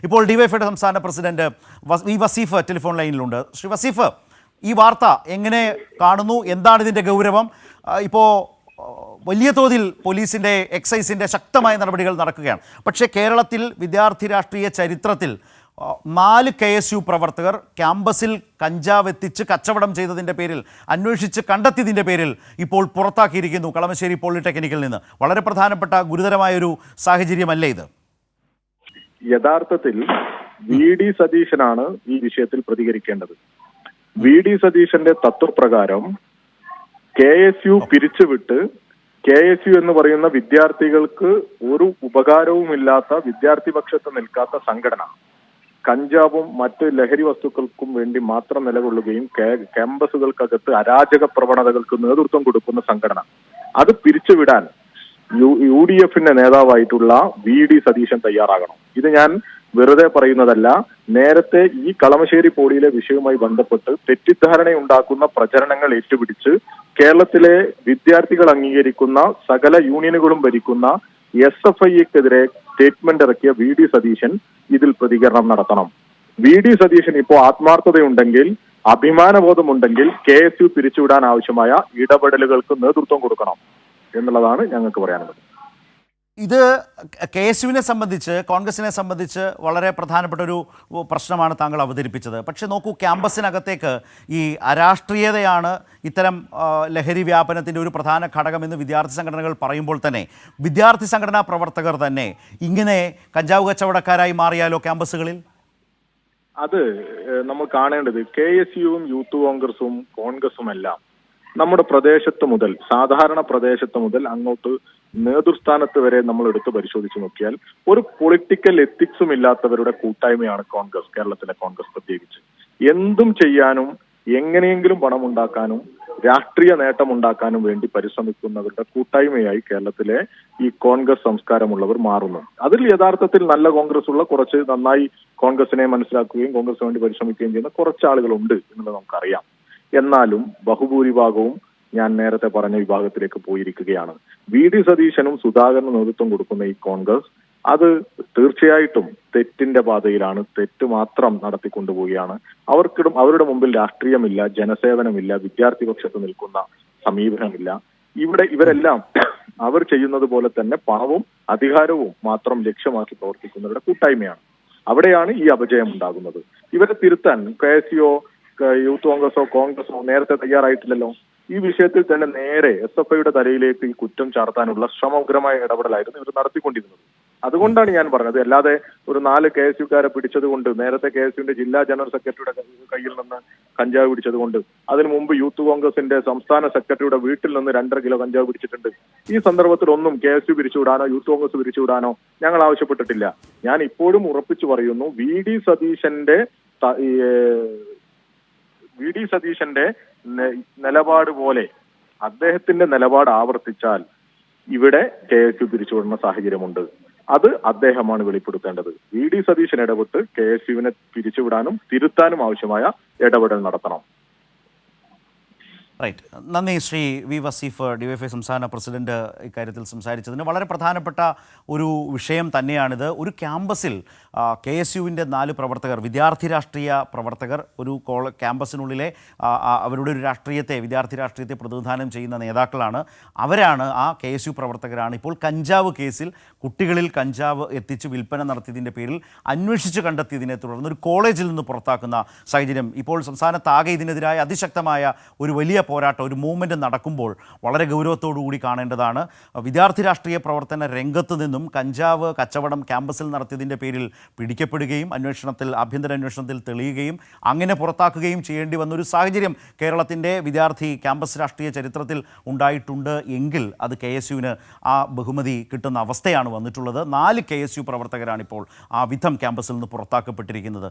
ഇപ്പോൾ ഡിവൈഎഫ്ഐയുടെ സംസ്ഥാന പ്രസിഡന്റ് വി വസീഫ് ടെലിഫോൺ ലൈനിലുണ്ട്. ശ്രീ വസീഫ്, ഈ വാർത്ത എങ്ങനെ കാണുന്നു? എന്താണ് ഇതിൻ്റെ ഗൗരവം? ഇപ്പോൾ വലിയ തോതിൽ പോലീസിൻ്റെ എക്സൈസിൻ്റെ ശക്തമായ നടപടികൾ നടക്കുകയാണ്. പക്ഷേ കേരളത്തിൽ വിദ്യാർത്ഥി രാഷ്ട്രീയ ചരിത്രത്തിൽ 4 KSU പ്രവർത്തകർ ക്യാമ്പസിൽ കഞ്ചാവ് എത്തിച്ച് കച്ചവടം ചെയ്തതിൻ്റെ പേരിൽ അന്വേഷിച്ച് കണ്ടെത്തിയതിൻ്റെ പേരിൽ ഇപ്പോൾ പുറത്താക്കിയിരിക്കുന്നു കളമശ്ശേരി പോളിടെക്നിക്കിൽ നിന്ന്. വളരെ പ്രധാനപ്പെട്ട ഗുരുതരമായൊരു സാഹചര്യമല്ലേ ഇത്? യഥാർത്ഥത്തിൽ VD സതീശനാണ് ഈ വിഷയത്തിൽ പ്രതികരിക്കേണ്ടത്. VD സതീശന്റെ തത്വപ്രകാരം KSU പിരിച്ചുവിട്ട് KSU എന്ന് പറയുന്ന വിദ്യാർത്ഥികൾക്ക് ഒരു ഉപകാരവുമില്ലാത്ത വിദ്യാർത്ഥി പക്ഷത്ത് നിൽക്കാത്ത സംഘടന കഞ്ചാവും മറ്റ് ലഹരി വസ്തുക്കൾക്കും വേണ്ടി മാത്രം നിലകൊള്ളുകയും ക്യാമ്പസുകൾക്കകത്ത് അരാജക പ്രവണതകൾക്ക് നേതൃത്വം കൊടുക്കുന്ന സംഘടന അത് പിരിച്ചുവിടാൻ UDFന്റെ നേതാവായിട്ടുള്ള VD സതീശൻ തയ്യാറാകണം. ഇത് ഞാൻ വെറുതെ പറയുന്നതല്ല. നേരത്തെ ഈ കളമശ്ശേരി പോളിയിലെ വിഷയവുമായി ബന്ധപ്പെട്ട് തെറ്റിദ്ധാരണയുണ്ടാക്കുന്ന പ്രചരണങ്ങൾ ഏറ്റുപിടിച്ച് കേരളത്തിലെ വിദ്യാർത്ഥികൾ അംഗീകരിക്കുന്ന സകല യൂണിയനുകളും ഭരിക്കുന്ന SFIക്കെതിരെ സ്റ്റേറ്റ്മെന്റ് ഇറക്കിയ VD സതീശൻ ഇതിൽ പ്രതികരണം നടത്തണം. VD സതീശൻ ഇപ്പോൾ ആത്മാർത്ഥതയുണ്ടെങ്കിൽ, അഭിമാനബോധമുണ്ടെങ്കിൽ KSU പിരിച്ചുവിടാൻ ആവശ്യമായ ഇടപെടലുകൾക്ക് നേതൃത്വം കൊടുക്കണം എന്നുള്ളതാണ് ഞങ്ങൾക്ക് പറയാനുള്ളത്. ഇത് KSUവിനെ സംബന്ധിച്ച്, കോൺഗ്രസിനെ സംബന്ധിച്ച് വളരെ പ്രധാനപ്പെട്ട ഒരു പ്രശ്നമാണ് താങ്കൾ അവതരിപ്പിച്ചത്. പക്ഷേ നോക്കൂ, ക്യാമ്പസിനകത്തേക്ക് ഈ അരാഷ്ട്രീയതയാണ് ഇത്തരം ലഹരി വ്യാപനത്തിൻ്റെ ഒരു പ്രധാന ഘടകമെന്ന് വിദ്യാർത്ഥി സംഘടനകൾ പറയുമ്പോൾ തന്നെ വിദ്യാർത്ഥി സംഘടനാ പ്രവർത്തകർ തന്നെ ഇങ്ങനെ കഞ്ചാവ് കച്ചവടക്കാരായി മാറിയാലോ ക്യാമ്പസുകളിൽ? അത് നമ്മൾ കാണേണ്ടത് KSUവും യൂത്ത് കോൺഗ്രസും എല്ലാം നമ്മുടെ പ്രദേശത്ത് മുതൽ, സാധാരണ പ്രദേശത്ത് മുതൽ അങ്ങോട്ട് നേതൃസ്ഥാനത്ത് വരെ നമ്മൾ എടുത്ത് പരിശോധിച്ച് നോക്കിയാൽ ഒരു പൊളിറ്റിക്കൽ എത്തിക്സും ഇല്ലാത്തവരുടെ കൂട്ടായ്മയാണ് കോൺഗ്രസ്. കേരളത്തിലെ കോൺഗ്രസ് പ്രത്യേകിച്ച് എന്തും ചെയ്യാനും എങ്ങനെയെങ്കിലും പണമുണ്ടാക്കാനും രാഷ്ട്രീയ നേട്ടമുണ്ടാക്കാനും വേണ്ടി പരിശ്രമിക്കുന്നവരുടെ കൂട്ടായ്മയായി കേരളത്തിലെ ഈ കോൺഗ്രസ് സംസ്കാരമുള്ളവർ മാറുന്നു. അതിൽ യഥാർത്ഥത്തിൽ നല്ല കോൺഗ്രസ് ഉള്ള, കുറച്ച് നന്നായി കോൺഗ്രസിനെ മനസ്സിലാക്കുകയും കോൺഗ്രസിന് വേണ്ടി പരിശ്രമിക്കുകയും ചെയ്യുന്ന കുറച്ച് ആളുകളുണ്ട് എന്നുള്ളത് നമുക്കറിയാം. എന്നാലും ബഹുഭൂരിഭാഗവും ഞാൻ നേരത്തെ പറഞ്ഞ വിഭാഗത്തിലേക്ക് പോയിരിക്കുകയാണ്. VD സതീശനും സുധാകരനും നേതൃത്വം കൊടുക്കുന്ന ഈ കോൺഗ്രസ് അത് തീർച്ചയായിട്ടും തെറ്റിന്റെ പാതയിലാണ്. തെറ്റ് മാത്രം നടത്തിക്കൊണ്ടുപോവുകയാണ്. അവരുടെ മുമ്പിൽ രാഷ്ട്രീയമില്ല, ജനസേവനമില്ല, വിദ്യാർത്ഥി പക്ഷത്ത് നിൽക്കുന്ന സമീപനമില്ല. ഇവരെല്ലാം അവർ ചെയ്യുന്നത് പോലെ തന്നെ പണവും അധികാരവും മാത്രം ലക്ഷ്യമാക്കി പ്രവർത്തിക്കുന്നവരുടെ കൂട്ടായ്മയാണ്. അവിടെയാണ് ഈ അപജയം ഉണ്ടാകുന്നത്. ഇവരെ തിരുത്താൻ KSUO, യൂത്ത് കോൺഗ്രസോ നേരത്തെ തയ്യാറായിട്ടില്ലല്ലോ. ഈ വിഷയത്തിൽ തന്നെ നേരെ SFIയുടെ തലയിലേക്ക് ഈ കുറ്റം ചാർത്താനുള്ള സമഗ്രമായ ഇടപെടലായിരുന്നു ഇവർ നടത്തിക്കൊണ്ടിരുന്നത്. അതുകൊണ്ടാണ് ഞാൻ പറഞ്ഞത്. അല്ലാതെ ഒരു 4 KSUക്കാരെ പിടിച്ചതുകൊണ്ട്, നേരത്തെ KSUവിന്റെ ജില്ലാ ജനറൽ സെക്രട്ടറിയുടെ കയ്യിൽ നിന്ന് കഞ്ചാവ് പിടിച്ചതുകൊണ്ട്, അതിനു മുമ്പ് യൂത്ത് കോൺഗ്രസിന്റെ സംസ്ഥാന സെക്രട്ടറിയുടെ വീട്ടിൽ നിന്ന് 2.5 കിലോ കഞ്ചാവ് പിടിച്ചിട്ടുണ്ട്. ഈ സന്ദർഭത്തിൽ ഒന്നും KSU പിരിച്ചുവിടാനോ യൂത്ത് കോൺഗ്രസ് പിരിച്ചുവിടാനോ ഞങ്ങൾ ആവശ്യപ്പെട്ടിട്ടില്ല. ഞാൻ ഇപ്പോഴും ഉറപ്പിച്ചു പറയുന്നു, VD സതീശന്റെ നിലപാട് പോലെ അദ്ദേഹത്തിന്റെ നിലപാട് ആവർത്തിച്ചാൽ ഇവിടെ KSU പിരിച്ചുവിടുന്ന സാഹചര്യമുണ്ട്. അത് അദ്ദേഹമാണ് വെളിപ്പെടുത്തേണ്ടത്. VD സതീശൻ ഇടപെട്ട് KSUവിനെ പിരിച്ചുവിടാനും തിരുത്താനും ആവശ്യമായ ഇടപെടൽ നടത്തണം. റൈറ്റ്. നന്ദി ശ്രീ വി വസീഫ്, ഡിവൈഎഫ്ഐ സംസ്ഥാന പ്രസിഡന്റ്, ഇക്കാര്യത്തിൽ സംസാരിച്ചതിന്. വളരെ പ്രധാനപ്പെട്ട ഒരു വിഷയം തന്നെയാണിത്. ഒരു ക്യാമ്പസിൽ KSUവിൻ്റെ 4 പ്രവർത്തകർ, വിദ്യാർത്ഥി രാഷ്ട്രീയ പ്രവർത്തകർ, ഒരു ക്യാമ്പസിനുള്ളിലെ അവരുടെ ഒരു വിദ്യാർത്ഥി രാഷ്ട്രീയത്തെ പ്രതിനിധാനം ചെയ്യുന്ന നേതാക്കളാണ്. അവരാണ്, ആ KSU പ്രവർത്തകരാണ് ഇപ്പോൾ കഞ്ചാവ് കേസിൽ കുട്ടികളിൽ കഞ്ചാവ് എത്തിച്ച് വിൽപ്പന നടത്തിയതിൻ്റെ പേരിൽ അന്വേഷിച്ച് കണ്ടെത്തിയതിനെ തുടർന്ന് ഒരു കോളേജിൽ നിന്ന് പുറത്താക്കുന്ന സാഹചര്യം. ഇപ്പോൾ സംസ്ഥാനത്താകെ ഇതിനെതിരായ അതിശക്തമായ ഒരു വലിയ പോരാട്ടം, ഒരു മൂവ്മെൻറ്റ് നടക്കുമ്പോൾ വളരെ ഗൗരവത്തോടുകൂടി കാണേണ്ടതാണ്. വിദ്യാർത്ഥി രാഷ്ട്രീയ പ്രവർത്തന രംഗത്ത് നിന്നും കഞ്ചാവ് കച്ചവടം ക്യാമ്പസിൽ നടത്തിയതിൻ്റെ പേരിൽ പിടിക്കപ്പെടുകയും ആഭ്യന്തര അന്വേഷണത്തിൽ തെളിയുകയും അങ്ങനെ പുറത്താക്കുകയും ചെയ്യേണ്ടി വന്നൊരു സാഹചര്യം കേരളത്തിൻ്റെ വിദ്യാർത്ഥി ക്യാമ്പസ് രാഷ്ട്രീയ ചരിത്രത്തിൽ ഉണ്ടായിട്ടുണ്ട് എങ്കിൽ അത് KSUവിന് ആ ബഹുമതി കിട്ടുന്ന അവസ്ഥയാണ് വന്നിട്ടുള്ളത്. 4 KSU പ്രവർത്തകരാണിപ്പോൾ ആ വിധം ക്യാമ്പസിൽ നിന്ന് പുറത്താക്കപ്പെട്ടിരിക്കുന്നത്.